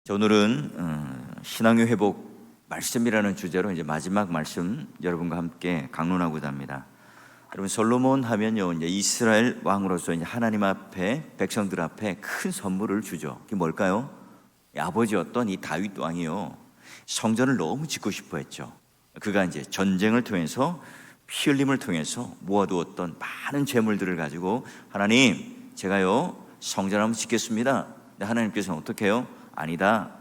오늘은 신앙의 회복 말씀이라는 주제로 이제 마지막 말씀 여러분과 함께 강론하고자 합니다. 여러분, 솔로몬 하면요, 이제 이스라엘 왕으로서 이제 하나님 앞에, 백성들 앞에 큰 선물을 주죠. 그게 뭘까요? 아버지였던 이 다윗 왕이요, 성전을 너무 짓고 싶어 했죠. 그가 이제 전쟁을 통해서, 피 흘림을 통해서 모아두었던 많은 재물들을 가지고, 하나님, 제가요 성전 한번 짓겠습니다. 근데 하나님께서는 어떻게 해요? 아니다,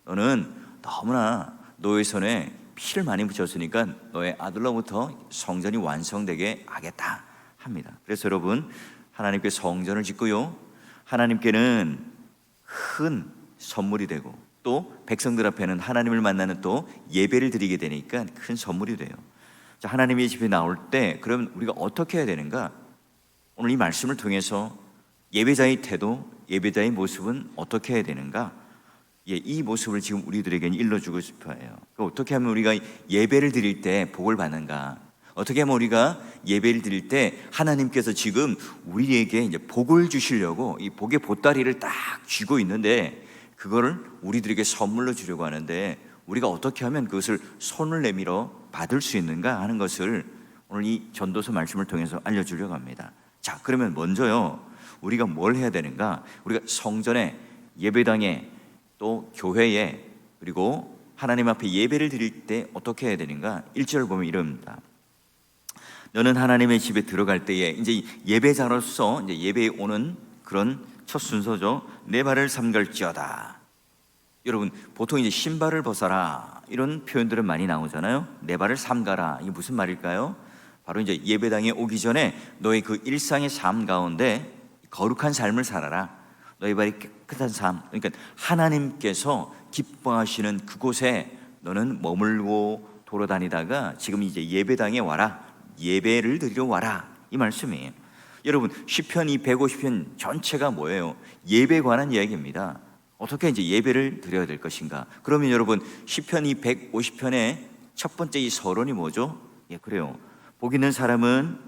너는 너무나 너의 손에 피를 많이 묻혔으니까 너의 아들로부터 성전이 완성되게 하겠다 합니다. 그래서 여러분, 하나님께 성전을 짓고요, 하나님께는 큰 선물이 되고, 또 백성들 앞에는 하나님을 만나는 또 예배를 드리게 되니까 큰 선물이 돼요. 자, 하나님의 집에 나올 때 그럼 우리가 어떻게 해야 되는가? 오늘 이 말씀을 통해서 예배자의 태도, 예배자의 모습은 어떻게 해야 되는가? 이 모습을 지금 우리들에게 일러주고 싶어요. 어떻게 하면 우리가 예배를 드릴 때 복을 받는가? 어떻게 하면 우리가 예배를 드릴 때 하나님께서 지금 우리에게 이제 복을 주시려고 이 복의 보따리를 딱 쥐고 있는데, 그거를 우리들에게 선물로 주려고 하는데 우리가 어떻게 하면 그것을 손을 내밀어 받을 수 있는가 하는 것을 오늘 이 전도서 말씀을 통해서 알려주려고 합니다. 자, 그러면 먼저요, 우리가 뭘 해야 되는가? 우리가 성전에, 예배당에, 또 교회에, 그리고 하나님 앞에 예배를 드릴 때 어떻게 해야 되는가? 1절 보면 이럽니다. 너는 하나님의 집에 들어갈 때에, 이제 예배자로서 이제 예배에 오는 그런 첫 순서죠. 내 발을 삼갈지어다. 여러분, 보통 이제 신발을 벗어라 이런 표현들은 많이 나오잖아요. 내 발을 삼가라, 이게 무슨 말일까요? 바로 이제 예배당에 오기 전에 너의 그 일상의 삶 가운데 거룩한 삶을 살아라. 너희 발이 깨끗한 삶, 그러니까 하나님께서 기뻐하시는 그곳에 너는 머물고 돌아다니다가 지금 이제 예배당에 와라, 예배를 드리러 와라, 이 말씀이에요. 여러분, 시편 이 150편 전체가 뭐예요? 예배에 관한 이야기입니다. 어떻게 이제 예배를 드려야 될 것인가? 그러면 여러분, 시편 이 150편의 첫 번째 이 서론이 뭐죠? 그래요. 복 있는 사람은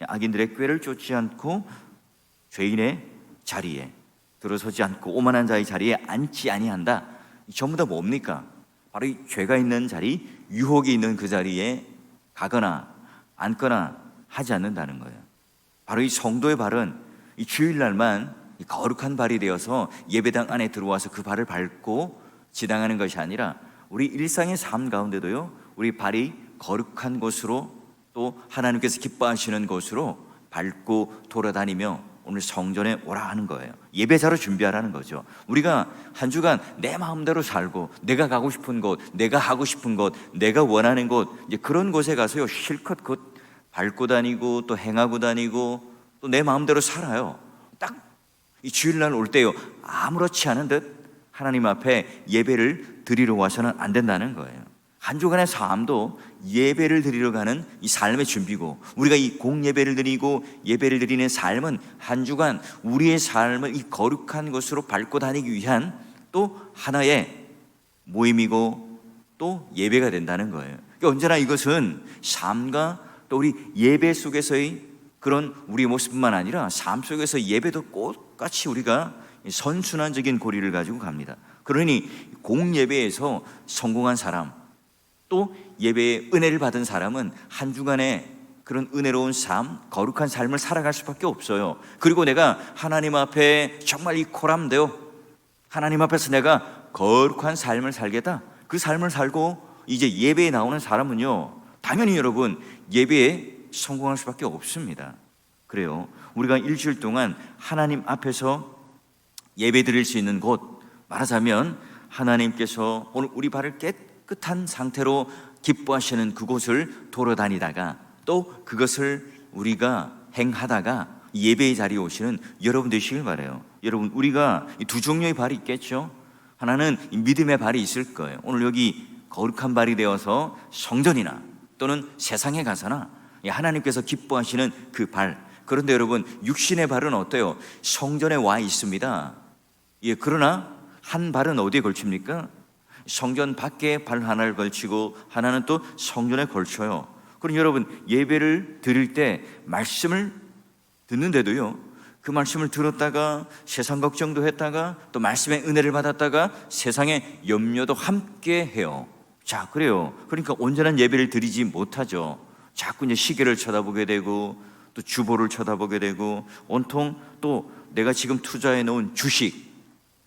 악인들의 꾀를 쫓지 않고 죄인의 자리에 들어서지 않고 오만한 자의 자리에 앉지 아니한다. 전부 다 뭡니까? 바로 이 죄가 있는 자리, 유혹이 있는 그 자리에 가거나 앉거나 하지 않는다는 거예요. 바로 이 성도의 발은 이 주일날만 이 거룩한 발이 되어서 예배당 안에 들어와서 그 발을 밟고 지당하는 것이 아니라 우리 일상의 삶 가운데도요, 우리 발이 거룩한 곳으로, 또 하나님께서 기뻐하시는 곳으로 밟고 돌아다니며 오늘 성전에 오라 하는 거예요. 예배자로 준비하라는 거죠. 우리가 한 주간 내 마음대로 살고 내가 가고 싶은 곳, 내가 하고 싶은 곳, 내가 원하는 곳, 이제 그런 곳에 가서요 실컷 그 밟고 다니고 또 행하고 다니고 또 내 마음대로 살아요. 딱 이 주일날 올 때요, 아무렇지 않은 듯 하나님 앞에 예배를 드리러 와서는 안 된다는 거예요. 한 주간의 삶도 예배를 드리러 가는 이 삶의 준비고, 우리가 이 공예배를 드리고 예배를 드리는 삶은 한 주간 우리의 삶을 이 거룩한 것으로 밟고 다니기 위한 또 하나의 모임이고 또 예배가 된다는 거예요. 그러니까 언제나 이것은 삶과 또 우리 예배 속에서의 그런 우리의 모습뿐만 아니라 삶 속에서 예배도 똑같이 우리가 선순환적인 고리를 가지고 갑니다. 그러니 공예배에서 성공한 사람, 또 예배의 은혜를 받은 사람은 한 주간의 그런 은혜로운 삶, 거룩한 삶을 살아갈 수밖에 없어요. 그리고 내가 하나님 앞에 정말 이 코람되어 하나님 앞에서 내가 거룩한 삶을 살겠다, 그 삶을 살고 이제 예배에 나오는 사람은요, 당연히 여러분 예배에 성공할 수밖에 없습니다. 그래요. 우리가 일주일 동안 하나님 앞에서 예배 드릴 수 있는 곳, 말하자면 하나님께서 오늘 우리 발을 깨끗한 상태로 기뻐하시는 그곳을 돌아다니다가 또 그것을 우리가 행하다가 예배의 자리에 오시는 여러분 되시길 바라요. 여러분, 우리가 두 종류의 발이 있겠죠. 하나는 믿음의 발이 있을 거예요. 오늘 여기 거룩한 발이 되어서 성전이나 또는 세상에 가서나 하나님께서 기뻐하시는 그 발. 그런데 여러분, 육신의 발은 어때요? 성전에 와 있습니다. 그러나 한 발은 어디에 걸칩니까? 성전 밖에 발 하나를 걸치고 하나는 또 성전에 걸쳐요. 그럼 여러분, 예배를 드릴 때 말씀을 듣는데도요, 그 말씀을 들었다가 세상 걱정도 했다가 또 말씀의 은혜를 받았다가 세상의 염려도 함께 해요. 자, 그래요. 그러니까 온전한 예배를 드리지 못하죠. 자꾸 이제 시계를 쳐다보게 되고 또 주보를 쳐다보게 되고 온통 또 내가 지금 투자해 놓은 주식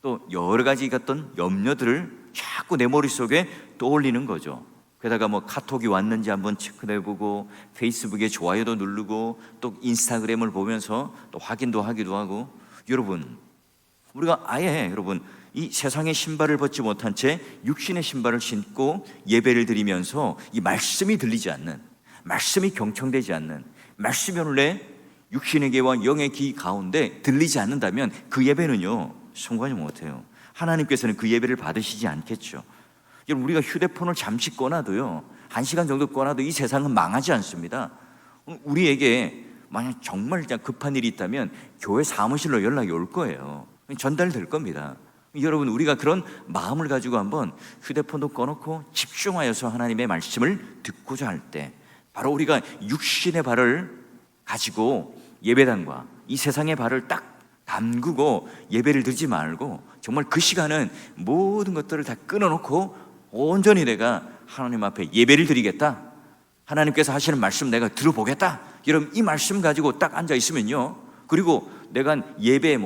또 여러 가지 같던 염려들을 자꾸 내 머릿속에 떠올리는 거죠. 게다가 뭐 카톡이 왔는지 한번 체크해보고 페이스북에 좋아요도 누르고 또 인스타그램을 보면서 또 확인도 하기도 하고. 여러분, 우리가 아예 여러분 이 세상의 신발을 벗지 못한 채 육신의 신발을 신고 예배를 드리면서 이 말씀이 들리지 않는, 말씀이 경청되지 않는, 말씀이 오늘 내 육신의 귀와 영의 귀 가운데 들리지 않는다면 그 예배는요 성공하지 못해요. 하나님께서는 그 예배를 받으시지 않겠죠. 여러분, 우리가 휴대폰을 잠시 꺼놔도요 1시간 정도 꺼놔도 이 세상은 망하지 않습니다. 우리에게 만약 정말 급한 일이 있다면 교회 사무실로 연락이 올 거예요. 전달될 겁니다. 여러분, 우리가 그런 마음을 가지고 한번 휴대폰도 꺼놓고 집중하여서 하나님의 말씀을 듣고자 할 때 바로 우리가 육신의 발을 가지고 예배당과 이 세상의 발을 딱 담그고 예배를 드리지 말고 정말 그 시간은 모든 것들을 다 끊어놓고 온전히 내가 하나님 앞에 예배를 드리겠다, 하나님께서 하시는 말씀 내가 들어보겠다, 여러분 이 말씀 가지고 딱 앉아 있으면요, 그리고 내가 예배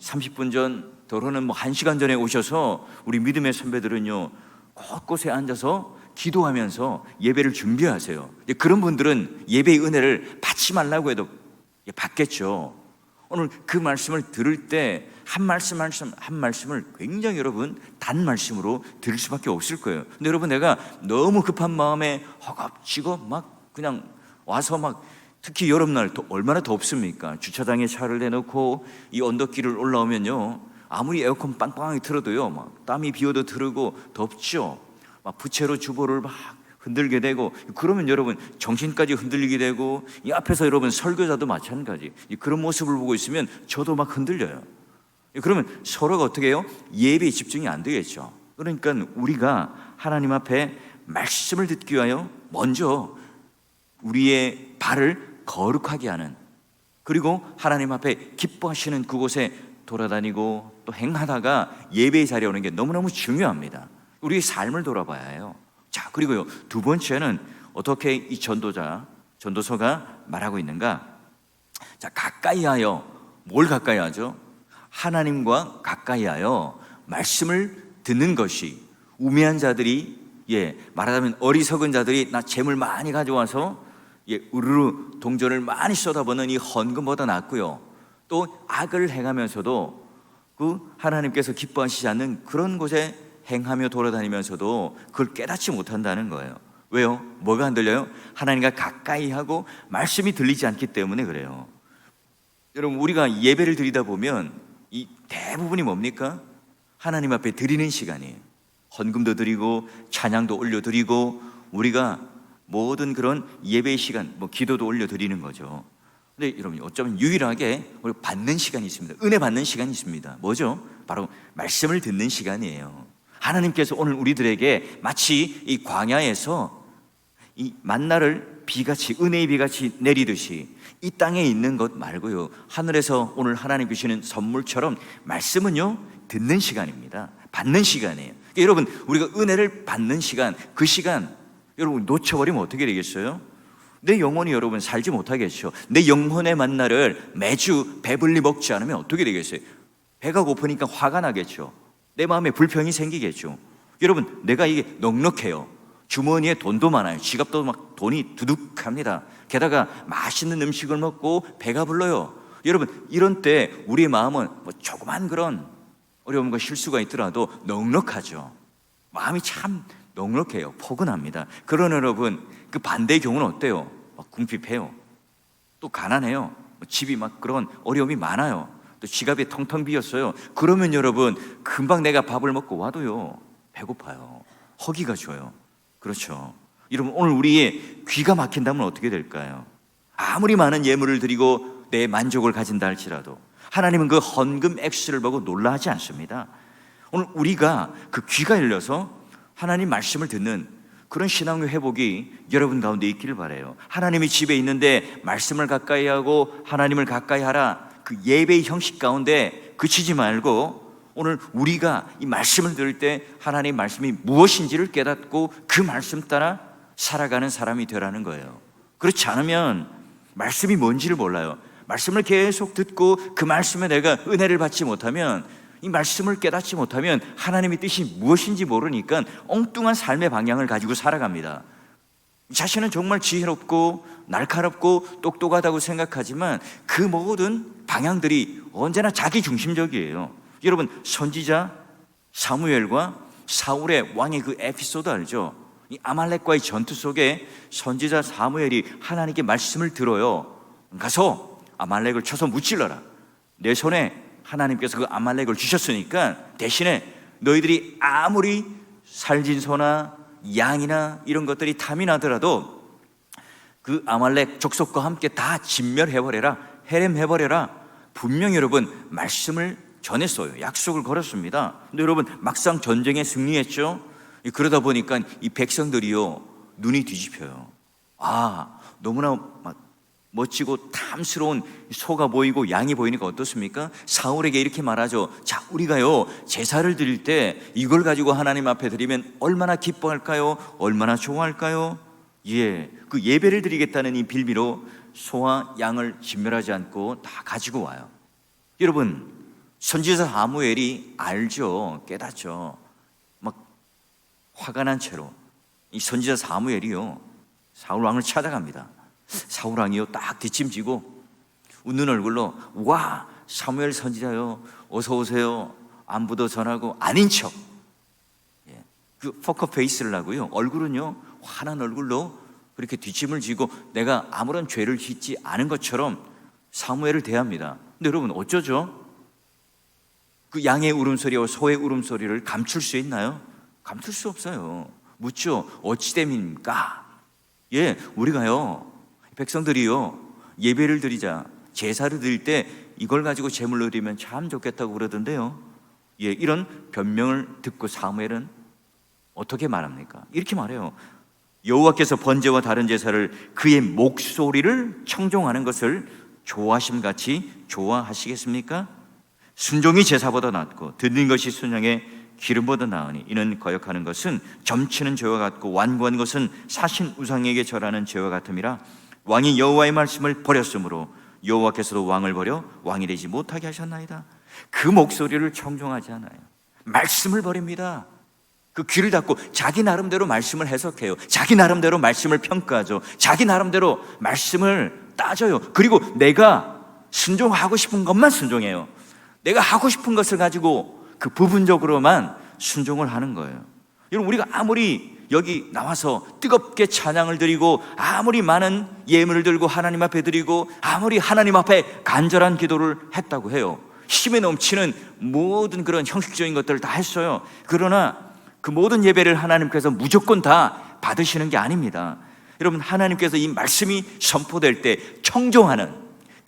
30분 전 더러는 1시간 전에 오셔서 우리 믿음의 선배들은요 곳곳에 앉아서 기도하면서 예배를 준비하세요. 그런 분들은 예배의 은혜를 받지 말라고 해도 받겠죠. 오늘 그 말씀을 들을 때 한 말씀을 굉장히 여러분 단 말씀으로 들을 수밖에 없을 거예요. 근데 여러분, 내가 너무 급한 마음에 허겁지겁 막 그냥 와서 막, 특히 여름날 얼마나 덥습니까? 주차장에 차를 내놓고 이 언덕길을 올라오면요 아무리 에어컨 빵빵하게 틀어도요 막 땀이 비어도 흐르고 덥죠. 막 부채로 주보를 막 흔들게 되고, 그러면 여러분 정신까지 흔들리게 되고, 이 앞에서 여러분 설교자도 마찬가지 그런 모습을 보고 있으면 저도 막 흔들려요. 그러면 서로가 어떻게 해요? 예배에 집중이 안 되겠죠. 그러니까 우리가 하나님 앞에 말씀을 듣기 위하여 먼저 우리의 발을 거룩하게 하는, 그리고 하나님 앞에 기뻐하시는 그곳에 돌아다니고 또 행하다가 예배의 자리에 오는 게 너무너무 중요합니다. 우리의 삶을 돌아봐야 해요. 자, 그리고요 두 번째는 어떻게 이 전도서가 말하고 있는가? 자, 가까이 하여, 뭘 가까이 하죠? 하나님과 가까이 하여 말씀을 듣는 것이, 우매한 자들이, 말하자면 어리석은 자들이 나 재물 많이 가져와서 우르르 동전을 많이 쏟아붓는 이 헌금보다 낫고요, 또 악을 행하면서도 그 하나님께서 기뻐하시지 않는 그런 곳에 행하며 돌아다니면서도 그걸 깨닫지 못한다는 거예요. 왜요? 뭐가 안 들려요? 하나님과 가까이 하고 말씀이 들리지 않기 때문에 그래요. 여러분, 우리가 예배를 드리다 보면 이 대부분이 뭡니까? 하나님 앞에 드리는 시간이에요. 헌금도 드리고 찬양도 올려드리고 우리가 모든 그런 예배의 시간, 기도도 올려드리는 거죠. 근데 여러분, 어쩌면 유일하게 우리 받는 시간이 있습니다. 은혜 받는 시간이 있습니다. 뭐죠? 바로 말씀을 듣는 시간이에요. 하나님께서 오늘 우리들에게 마치 이 광야에서 이 만나를 비같이, 은혜의 비같이 내리듯이 이 땅에 있는 것 말고요, 하늘에서 오늘 하나님 주시는 선물처럼 말씀은요 듣는 시간입니다. 받는 시간이에요. 그러니까 여러분, 우리가 은혜를 받는 시간, 그 시간 여러분 놓쳐버리면 어떻게 되겠어요? 내 영혼이 여러분 살지 못하겠죠. 내 영혼의 만나를 매주 배불리 먹지 않으면 어떻게 되겠어요? 배가 고프니까 화가 나겠죠. 내 마음에 불평이 생기겠죠. 여러분, 내가 이게 넉넉해요. 주머니에 돈도 많아요. 지갑도 막 돈이 두둑합니다. 게다가 맛있는 음식을 먹고 배가 불러요. 여러분, 이런 때 우리의 마음은 조그만 그런 어려움과 실수가 있더라도 넉넉하죠. 마음이 참 넉넉해요. 포근합니다. 그러나 여러분, 그 반대의 경우는 어때요? 궁핍해요. 또 가난해요. 집이 막 그런 어려움이 많아요. 또 지갑이 텅텅 비었어요. 그러면 여러분, 금방 내가 밥을 먹고 와도요 배고파요. 허기가 져요. 그렇죠. 여러분, 오늘 우리의 귀가 막힌다면 어떻게 될까요? 아무리 많은 예물을 드리고 내 만족을 가진다 할지라도 하나님은 그 헌금 액수를 보고 놀라하지 않습니다. 오늘 우리가 그 귀가 열려서 하나님 말씀을 듣는 그런 신앙의 회복이 여러분 가운데 있기를 바라요. 하나님이 집에 있는데 말씀을 가까이 하고 하나님을 가까이 하라, 그 예배의 형식 가운데 그치지 말고 오늘 우리가 이 말씀을 들을 때 하나님의 말씀이 무엇인지를 깨닫고 그 말씀 따라 살아가는 사람이 되라는 거예요. 그렇지 않으면 말씀이 뭔지를 몰라요. 말씀을 계속 듣고 그 말씀에 내가 은혜를 받지 못하면, 이 말씀을 깨닫지 못하면 하나님의 뜻이 무엇인지 모르니까 엉뚱한 삶의 방향을 가지고 살아갑니다. 자신은 정말 지혜롭고 날카롭고 똑똑하다고 생각하지만 그 모든 방향들이 언제나 자기 중심적이에요. 여러분, 선지자 사무엘과 사울의 왕의 그 에피소드 알죠? 이 아말렉과의 전투 속에 선지자 사무엘이 하나님께 말씀을 들어요. 가서 아말렉을 쳐서 무찔러라. 내 손에 하나님께서 그 아말렉을 주셨으니까 대신에 너희들이 아무리 살진 소나 양이나 이런 것들이 탐이 나더라도 그 아말렉 족속과 함께 다 진멸해버려라, 해렘해버려라. 분명히 여러분 말씀을 전했어요. 약속을 걸었습니다. 근데 여러분 막상 전쟁에 승리했죠. 그러다 보니까 이 백성들이요 눈이 뒤집혀요. 너무나 멋지고 탐스러운 소가 보이고 양이 보이니까 어떻습니까? 사울에게 이렇게 말하죠. 자, 우리가요 제사를 드릴 때 이걸 가지고 하나님 앞에 드리면 얼마나 기뻐할까요? 얼마나 좋아할까요? 그 예배를 드리겠다는 이 빌미로 소와 양을 진멸하지 않고 다 가지고 와요. 여러분, 선지자 사무엘이 알죠, 깨닫죠. 막 화가 난 채로 이 선지자 사무엘이요 사울 왕을 찾아갑니다. 사울 왕이요 딱 뒷짐지고 웃는 얼굴로, 와, 사무엘 선지자요, 어서 오세요. 안부도 전하고 아닌 척, 그 포커페이스를 하고요, 얼굴은요 환한 얼굴로 그렇게 뒷짐을 지고 내가 아무런 죄를 짓지 않은 것처럼 사무엘을 대합니다. 근데 여러분 어쩌죠? 그 양의 울음소리와 소의 울음소리를 감출 수 있나요? 감출 수 없어요. 묻죠. 어찌 됨입니까? 우리가요 백성들이요 예배를 드리자, 제사를 드릴 때 이걸 가지고 제물로 드리면 참 좋겠다고 그러던데요. 이런 변명을 듣고 사무엘은 어떻게 말합니까? 이렇게 말해요. 여호와께서 번제와 다른 제사를 그의 목소리를 청종하는 것을 좋아하심같이 좋아하시겠습니까? 순종이 제사보다 낫고 듣는 것이 순양의 기름보다 나으니 이는 거역하는 것은 점치는 죄와 같고 완고한 것은 사신 우상에게 절하는 죄와 같음이라. 왕이 여호와의 말씀을 버렸으므로 여호와께서도 왕을 버려 왕이 되지 못하게 하셨나이다. 그 목소리를 청종하지 않아요. 말씀을 버립니다. 그 귀를 닫고 자기 나름대로 말씀을 해석해요. 자기 나름대로 말씀을 평가하죠. 자기 나름대로 말씀을 따져요. 그리고 내가 순종하고 싶은 것만 순종해요. 내가 하고 싶은 것을 가지고 그 부분적으로만 순종을 하는 거예요. 여러분, 우리가 아무리 여기 나와서 뜨겁게 찬양을 드리고 아무리 많은 예물을 들고 하나님 앞에 드리고 아무리 하나님 앞에 간절한 기도를 했다고 해요. 힘에 넘치는 모든 그런 형식적인 것들을 다 했어요. 그러나 그 모든 예배를 하나님께서 무조건 다 받으시는 게 아닙니다. 여러분, 하나님께서 이 말씀이 선포될 때 청종하는,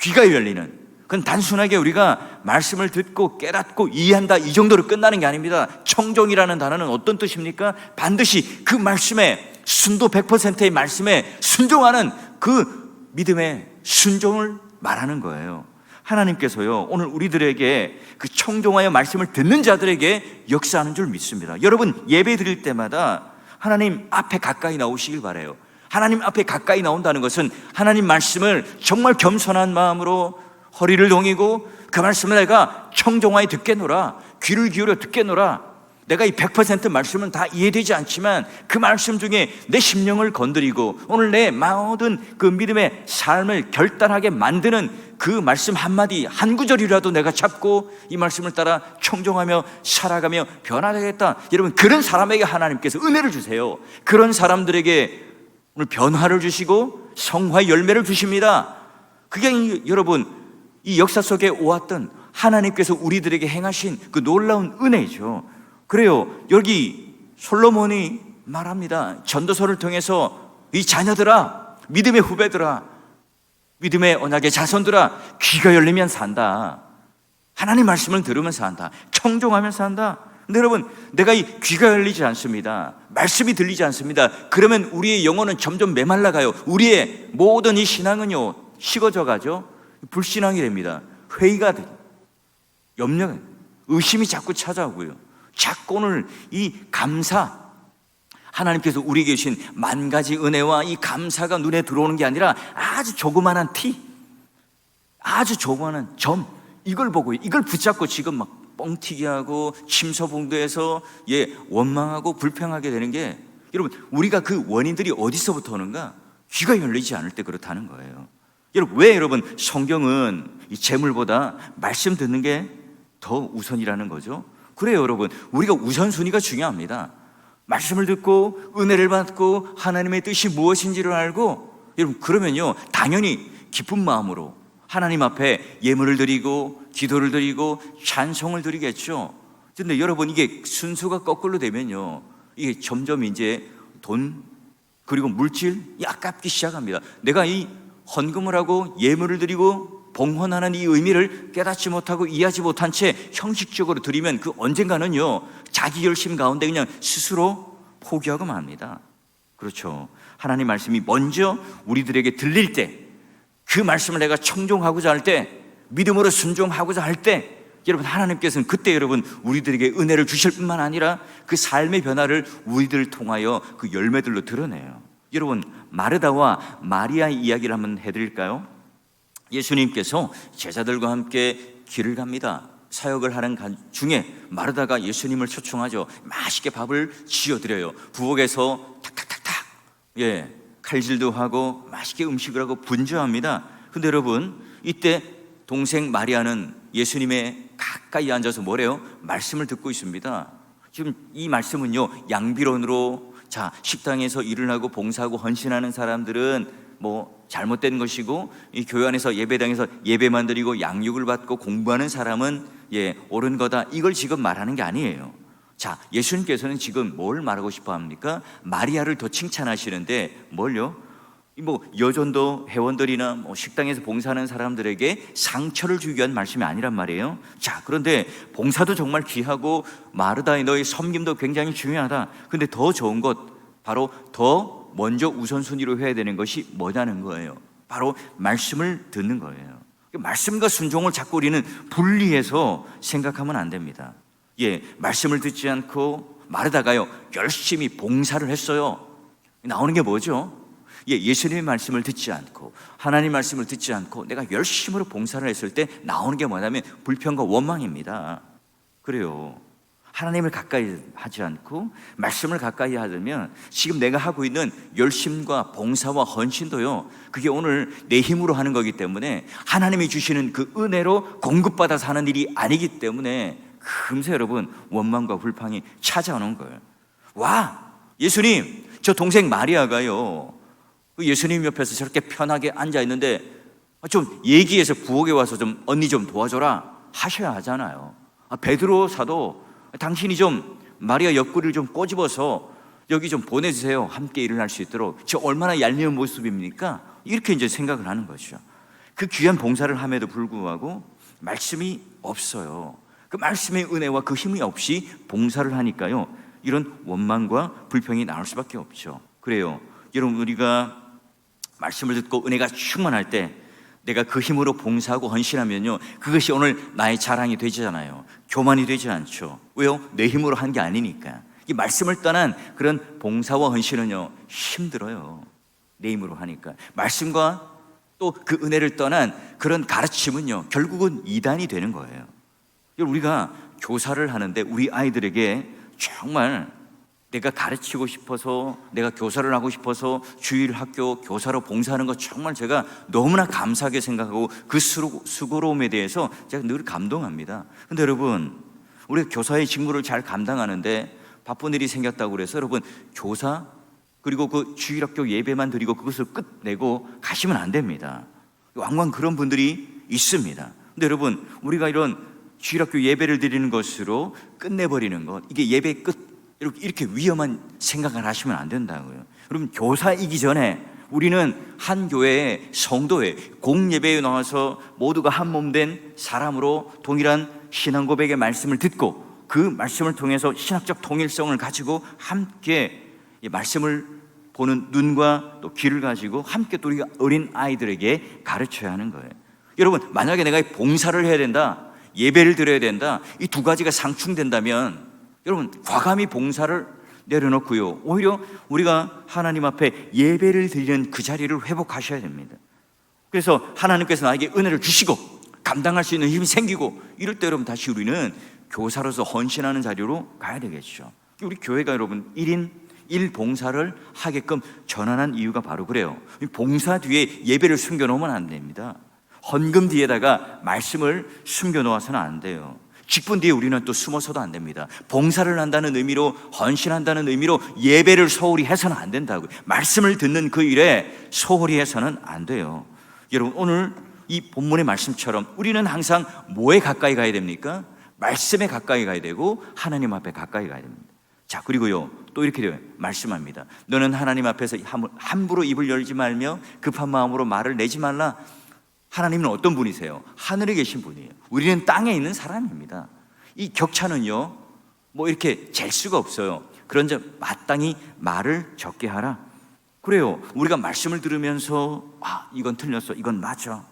귀가 열리는, 그건 단순하게 우리가 말씀을 듣고 깨닫고 이해한다 이 정도로 끝나는 게 아닙니다. 청종이라는 단어는 어떤 뜻입니까? 반드시 그 말씀에, 순도 100%의 말씀에 순종하는 그 믿음의 순종을 말하는 거예요. 하나님께서요 오늘 우리들에게 그 청종하여 말씀을 듣는 자들에게 역사하는 줄 믿습니다. 여러분, 예배 드릴 때마다 하나님 앞에 가까이 나오시길 바라요. 하나님 앞에 가까이 나온다는 것은 하나님 말씀을 정말 겸손한 마음으로 허리를 동이고 그 말씀을 내가 청종하여 듣겠노라, 귀를 기울여 듣겠노라. 내가 이 100% 말씀은 다 이해되지 않지만 그 말씀 중에 내 심령을 건드리고 오늘 내 모든 그 믿음의 삶을 결단하게 만드는 그 말씀 한마디 한 구절이라도 내가 잡고 이 말씀을 따라 청종하며 살아가며 변화되겠다. 여러분, 그런 사람에게 하나님께서 은혜를 주세요. 그런 사람들에게 오늘 변화를 주시고 성화의 열매를 주십니다. 그게 여러분 이 역사 속에 오았던 하나님께서 우리들에게 행하신 그 놀라운 은혜죠. 그래요, 여기 솔로몬이 말합니다. 전도서를 통해서 이 자녀들아, 믿음의 후배들아, 믿음의 언약의 자손들아, 귀가 열리면 산다. 하나님 말씀을 들으면 산다. 청종하면 산다. 근데 여러분, 내가 이 귀가 열리지 않습니다. 말씀이 들리지 않습니다. 그러면 우리의 영혼은 점점 메말라가요. 우리의 모든 이 신앙은요 식어져 가죠. 불신앙이 됩니다. 회의가 돼. 염려, 의심이 자꾸 찾아오고요. 자꾸 오늘 이 감사, 하나님께서 우리에게 주신 만 가지 은혜와 이 감사가 눈에 들어오는 게 아니라 아주 조그만한 티, 아주 조그만한 점, 이걸 보고 이걸 붙잡고 지금 막 뻥튀기 하고 침소봉도해서 원망하고 불평하게 되는 게, 여러분, 우리가 그 원인들이 어디서부터 오는가? 귀가 열리지 않을 때 그렇다는 거예요. 여러분, 왜 여러분 성경은 이 재물보다 말씀 듣는 게 더 우선이라는 거죠? 그래요, 여러분. 우리가 우선순위가 중요합니다. 말씀을 듣고 은혜를 받고 하나님의 뜻이 무엇인지를 알고, 여러분, 그러면요 당연히 기쁜 마음으로 하나님 앞에 예물을 드리고 기도를 드리고 찬송을 드리겠죠. 그런데 여러분, 이게 순서가 거꾸로 되면요, 이게 점점 이제 돈 그리고 물질이 아깝기 시작합니다. 내가 이 헌금을 하고 예물을 드리고 봉헌하는 이 의미를 깨닫지 못하고 이해하지 못한 채 형식적으로 드리면 그 언젠가는요 자기 열심 가운데 그냥 스스로 포기하고 맙니다. 그렇죠. 하나님 말씀이 먼저 우리들에게 들릴 때, 그 말씀을 내가 청종하고자 할 때, 믿음으로 순종하고자 할 때, 여러분, 하나님께서는 그때 여러분 우리들에게 은혜를 주실 뿐만 아니라 그 삶의 변화를 우리들을 통하여 그 열매들로 드러내요. 여러분, 마르다와 마리아의 이야기를 한번 해드릴까요? 예수님께서 제자들과 함께 길을 갑니다. 사역을 하는 중에 마르다가 예수님을 초청하죠. 맛있게 밥을 지어드려요. 부엌에서 탁탁탁탁 칼질도 하고 맛있게 음식을 하고 분주합니다. 근데 여러분, 이때 동생 마리아는 예수님의 가까이 앉아서 뭐래요? 말씀을 듣고 있습니다. 지금 이 말씀은요, 양비론으로, 자, 식당에서 일을 하고 봉사하고 헌신하는 사람들은 뭐 잘못된 것이고, 이 교회 안에서 예배당에서 예배만 드리고 양육을 받고 공부하는 사람은 옳은 거다, 이걸 지금 말하는 게 아니에요. 자, 예수님께서는 지금 뭘 말하고 싶어 합니까? 마리아를 더 칭찬하시는데 뭘요? 뭐 여전도 회원들이나 뭐 식당에서 봉사하는 사람들에게 상처를 주기 위한 말씀이 아니란 말이에요. 자, 그런데 봉사도 정말 귀하고 마르다의 너의 섬김도 굉장히 중요하다. 근데 더 좋은 것, 바로 더 먼저 우선순위로 해야 되는 것이 뭐냐는 거예요. 바로 말씀을 듣는 거예요. 말씀과 순종을 자꾸 우리는 분리해서 생각하면 안 됩니다. 말씀을 듣지 않고 마르다가요 열심히 봉사를 했어요. 나오는 게 뭐죠? 예수님의 말씀을 듣지 않고 하나님 말씀을 듣지 않고 내가 열심으로 봉사를 했을 때 나오는 게 뭐냐면 불평과 원망입니다. 그래요. 하나님을 가까이 하지 않고 말씀을 가까이 하려면 지금 내가 하고 있는 열심과 봉사와 헌신도요, 그게 오늘 내 힘으로 하는 거기 때문에 하나님이 주시는 그 은혜로 공급받아서 하는 일이 아니기 때문에 금세 여러분 원망과 불평이 찾아오는 거예요. 와, 예수님, 저 동생 마리아가요 예수님 옆에서 저렇게 편하게 앉아 있는데 좀 얘기해서 부엌에 와서 좀 언니 좀 도와줘라 하셔야 하잖아요. 베드로 사도 당신이 좀 마리아 옆구리를 좀 꼬집어서 여기 좀 보내주세요, 함께 일을 할 수 있도록. 저 얼마나 얄미운 모습입니까? 이렇게 이제 생각을 하는 거죠. 그 귀한 봉사를 함에도 불구하고 말씀이 없어요. 그 말씀의 은혜와 그 힘이 없이 봉사를 하니까요 이런 원망과 불평이 나올 수밖에 없죠. 그래요, 여러분, 우리가 말씀을 듣고 은혜가 충만할 때 내가 그 힘으로 봉사하고 헌신하면요 그것이 오늘 나의 자랑이 되잖아요. 교만이 되지 않죠. 왜요? 내 힘으로 한 게 아니니까. 이 말씀을 떠난 그런 봉사와 헌신은요 힘들어요. 내 힘으로 하니까. 말씀과 또 그 은혜를 떠난 그런 가르침은요 결국은 이단이 되는 거예요. 우리가 교사를 하는데 우리 아이들에게 정말 내가 가르치고 싶어서, 내가 교사를 하고 싶어서 주일 학교 교사로 봉사하는 것 정말 제가 너무나 감사하게 생각하고 그 수고로움에 대해서 제가 늘 감동합니다. 근데 여러분, 우리가 교사의 직무를 잘 감당하는데 바쁜 일이 생겼다고 그래서 여러분 교사 그리고 그 주일 학교 예배만 드리고 그것을 끝내고 가시면 안 됩니다. 왕왕 그런 분들이 있습니다. 근데 여러분, 우리가 이런 주일 학교 예배를 드리는 것으로 끝내버리는 것, 이게 예배 끝, 이렇게 위험한 생각을 하시면 안 된다고요. 여러분, 교사이기 전에 우리는 한 교회의 성도회 공예배에 나와서 모두가 한 몸 된 사람으로 동일한 신앙 고백의 말씀을 듣고 그 말씀을 통해서 신학적 통일성을 가지고 함께 말씀을 보는 눈과 또 귀를 가지고 함께 또 우리가 어린 아이들에게 가르쳐야 하는 거예요. 여러분, 만약에 내가 봉사를 해야 된다, 예배를 드려야 된다, 이 두 가지가 상충된다면 여러분, 과감히 봉사를 내려놓고요, 오히려 우리가 하나님 앞에 예배를 드리는 그 자리를 회복하셔야 됩니다. 그래서 하나님께서 나에게 은혜를 주시고 감당할 수 있는 힘이 생기고 이럴 때 여러분, 다시 우리는 교사로서 헌신하는 자리로 가야 되겠죠. 우리 교회가 여러분 1인 1봉사를 하게끔 전환한 이유가 바로 그래요. 봉사 뒤에 예배를 숨겨놓으면 안 됩니다. 헌금 뒤에다가 말씀을 숨겨놓아서는 안 돼요. 직분 뒤에 우리는 또 숨어서도 안 됩니다. 봉사를 한다는 의미로, 헌신한다는 의미로 예배를 소홀히 해서는 안 된다고요. 말씀을 듣는 그 일에 소홀히 해서는 안 돼요. 여러분, 오늘 이 본문의 말씀처럼 우리는 항상 뭐에 가까이 가야 됩니까? 말씀에 가까이 가야 되고 하나님 앞에 가까이 가야 됩니다. 자, 그리고요, 또 이렇게 말씀합니다. 너는 하나님 앞에서 함부로 입을 열지 말며 급한 마음으로 말을 내지 말라. 하나님은 어떤 분이세요? 하늘에 계신 분이에요. 우리는 땅에 있는 사람입니다. 이 격차는요, 뭐 이렇게 잴 수가 없어요. 그런즉 마땅히 말을 적게 하라. 그래요. 우리가 말씀을 들으면서 이건 틀렸어, 이건 맞아,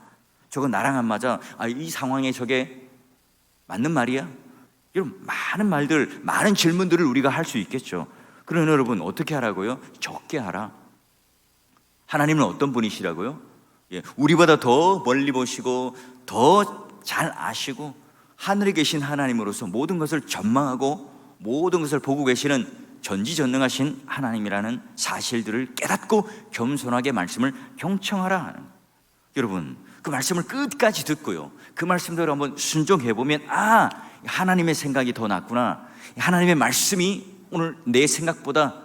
저건 나랑 안 맞아, 이 상황에 저게 맞는 말이야, 이런 많은 말들, 많은 질문들을 우리가 할 수 있겠죠. 그러나 여러분, 어떻게 하라고요? 적게 하라. 하나님은 어떤 분이시라고요? 우리보다 더 멀리 보시고 더 잘 아시고 하늘에 계신 하나님으로서 모든 것을 전망하고 모든 것을 보고 계시는 전지전능하신 하나님이라는 사실들을 깨닫고 겸손하게 말씀을 경청하라. 여러분, 그 말씀을 끝까지 듣고요, 그 말씀대로 한번 순종해 보면 하나님의 생각이 더 낫구나, 하나님의 말씀이 오늘 내 생각보다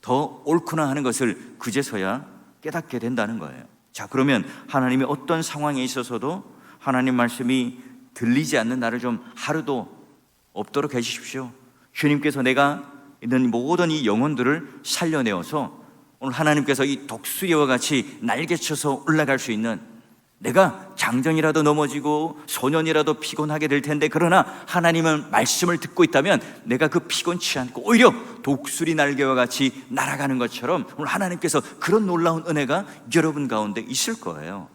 더 옳구나 하는 것을 그제서야 깨닫게 된다는 거예요. 자, 그러면 하나님이 어떤 상황에 있어서도 하나님 말씀이 들리지 않는 날을 좀 하루도 없도록 해주십시오. 주님께서 내가 있는 모든 이 영혼들을 살려내어서 오늘 하나님께서 이 독수리와 같이 날개쳐서 올라갈 수 있는, 내가 장정이라도 넘어지고 소년이라도 피곤하게 될 텐데, 그러나 하나님은 말씀을 듣고 있다면 내가 그 피곤치 않고 오히려 독수리 날개와 같이 날아가는 것처럼 오늘 하나님께서 그런 놀라운 은혜가 여러분 가운데 있을 거예요.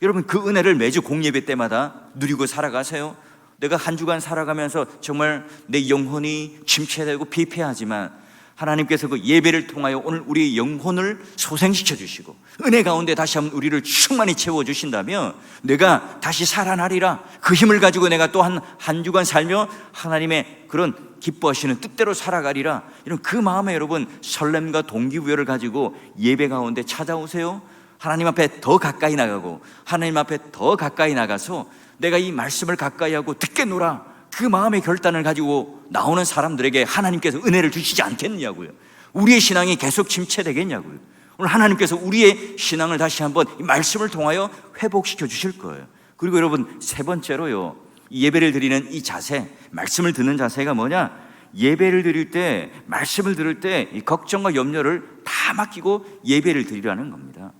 여러분, 그 은혜를 매주 공예배 때마다 누리고 살아가세요. 내가 한 주간 살아가면서 정말 내 영혼이 침체되고 피폐하지만 하나님께서 그 예배를 통하여 오늘 우리의 영혼을 소생시켜 주시고 은혜 가운데 다시 한번 우리를 충만히 채워주신다면 내가 다시 살아나리라, 그 힘을 가지고 내가 또 한 주간 살며 하나님의 그런 기뻐하시는 뜻대로 살아가리라, 이런 그 마음에 여러분 설렘과 동기부여를 가지고 예배 가운데 찾아오세요. 하나님 앞에 더 가까이 나가고 하나님 앞에 더 가까이 나가서 내가 이 말씀을 가까이 하고 듣겠노라, 그 마음의 결단을 가지고 나오는 사람들에게 하나님께서 은혜를 주시지 않겠냐고요. 우리의 신앙이 계속 침체되겠냐고요. 오늘 하나님께서 우리의 신앙을 다시 한번 이 말씀을 통하여 회복시켜 주실 거예요. 그리고 여러분, 세 번째로요, 이 예배를 드리는 이 자세, 말씀을 듣는 자세가 뭐냐? 예배를 드릴 때, 말씀을 들을 때 이 걱정과 염려를 다 맡기고 예배를 드리라는 겁니다.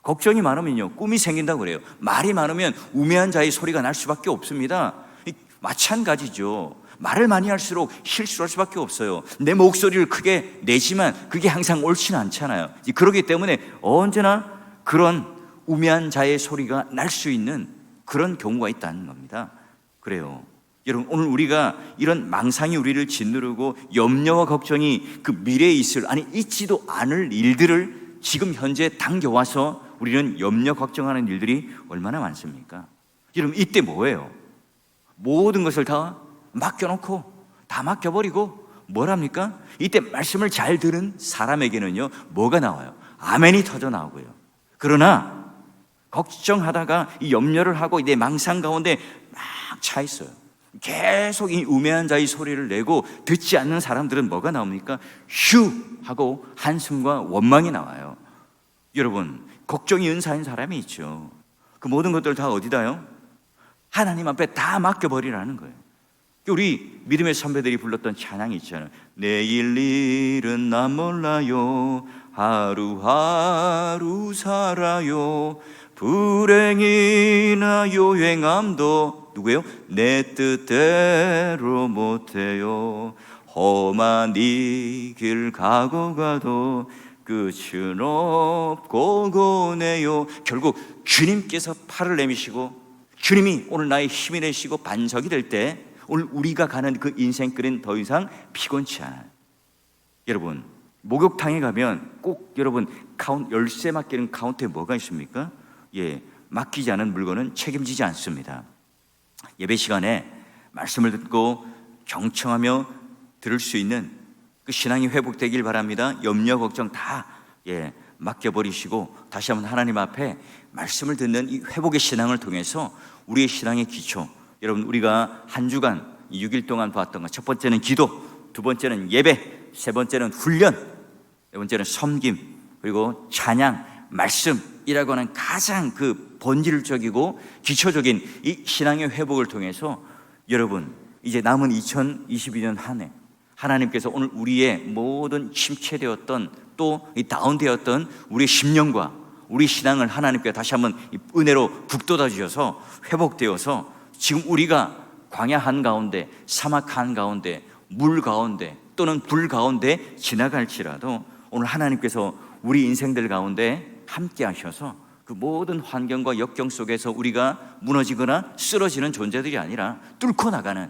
걱정이 많으면요, 꿈이 생긴다고 그래요. 말이 많으면 우매한 자의 소리가 날 수밖에 없습니다. 마찬가지죠. 말을 많이 할수록 실수할 수밖에 없어요. 내 목소리를 크게 내지만 그게 항상 옳지는 않잖아요. 그렇기 때문에 언제나 그런 우매한 자의 소리가 날 수 있는 그런 경우가 있다는 겁니다. 그래요. 여러분, 오늘 우리가 이런 망상이 우리를 짓누르고 염려와 걱정이 그 미래에 있지도 않을 일들을 지금 현재 당겨와서 우리는 염려 걱정하는 일들이 얼마나 많습니까? 여러분, 이때 뭐예요? 모든 것을 다 맡겨놓고 다 맡겨버리고 뭐랍니까? 이때 말씀을 잘 들은 사람에게는요, 뭐가 나와요? 아멘이 터져 나오고요. 그러나 걱정하다가 이 염려를 하고 내 망상 가운데 막 차 있어요. 계속 이 우매한 자의 소리를 내고 듣지 않는 사람들은 뭐가 나옵니까? 휴 하고 한숨과 원망이 나와요. 여러분, 걱정이 은사인 사람이 있죠. 그 모든 것들 다 어디다요? 하나님 앞에 다 맡겨버리라는 거예요. 우리 믿음의 선배들이 불렀던 찬양이 있잖아요. 내일 일은 난 몰라요, 하루하루 살아요, 불행이나 요행함도 누구예요? 내 뜻대로 못해요, 험한 이 길 가고 가도 끝은 없고 고네요. 결국 주님께서 팔을 내미시고 주님이 오늘 나의 힘이 되시고 반석이 될 때 오늘 우리가 가는 그 인생길은 더 이상 피곤치 않아요. 여러분, 목욕탕에 가면 꼭 여러분 열쇠 맡기는 카운터에 뭐가 있습니까? 맡기지 않은 물건은 책임지지 않습니다. 예배 시간에 말씀을 듣고 경청하며 들을 수 있는 그 신앙이 회복되길 바랍니다. 염려 걱정 다 맡겨버리시고 다시 한번 하나님 앞에 말씀을 듣는 이 회복의 신앙을 통해서 우리의 신앙의 기초, 여러분 우리가 한 주간 6일 동안 보았던 것, 첫 번째는 기도, 두 번째는 예배, 세 번째는 훈련, 네 번째는 섬김, 그리고 찬양, 말씀이라고 하는 가장 그 본질적이고 기초적인 이 신앙의 회복을 통해서 여러분 이제 남은 2022년 한 해 하나님께서 오늘 우리의 모든 침체되었던 또 다운되었던 우리의 심령과 우리 신앙을 하나님께 다시 한번 은혜로 북돋아 주셔서 회복되어서 지금 우리가 광야 한가운데, 사막 한가운데, 물 가운데 또는 불 가운데 지나갈지라도 오늘 하나님께서 우리 인생들 가운데 함께 하셔서 그 모든 환경과 역경 속에서 우리가 무너지거나 쓰러지는 존재들이 아니라 뚫고 나가는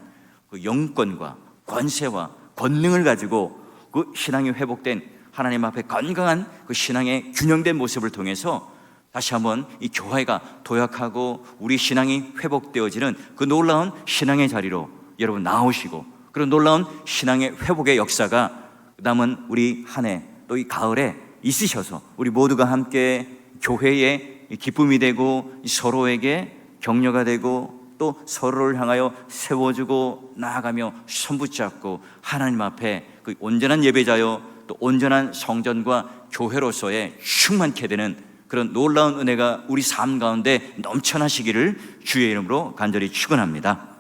그 영권과 권세와 권능을 가지고 그 신앙이 회복된 하나님 앞에 건강한 그 신앙의 균형된 모습을 통해서 다시 한번 이 교회가 도약하고 우리 신앙이 회복되어지는 그 놀라운 신앙의 자리로 여러분 나오시고 그런 놀라운 신앙의 회복의 역사가 남은 우리 한 해 또 이 가을에 있으셔서 우리 모두가 함께 교회의 기쁨이 되고 서로에게 격려가 되고 또 서로를 향하여 세워주고 나아가며 손붙잡고 하나님 앞에 그 온전한 예배자요 또 온전한 성전과 교회로서의 충만케 되는 그런 놀라운 은혜가 우리 삶 가운데 넘쳐나시기를 주의 이름으로 간절히 축원합니다.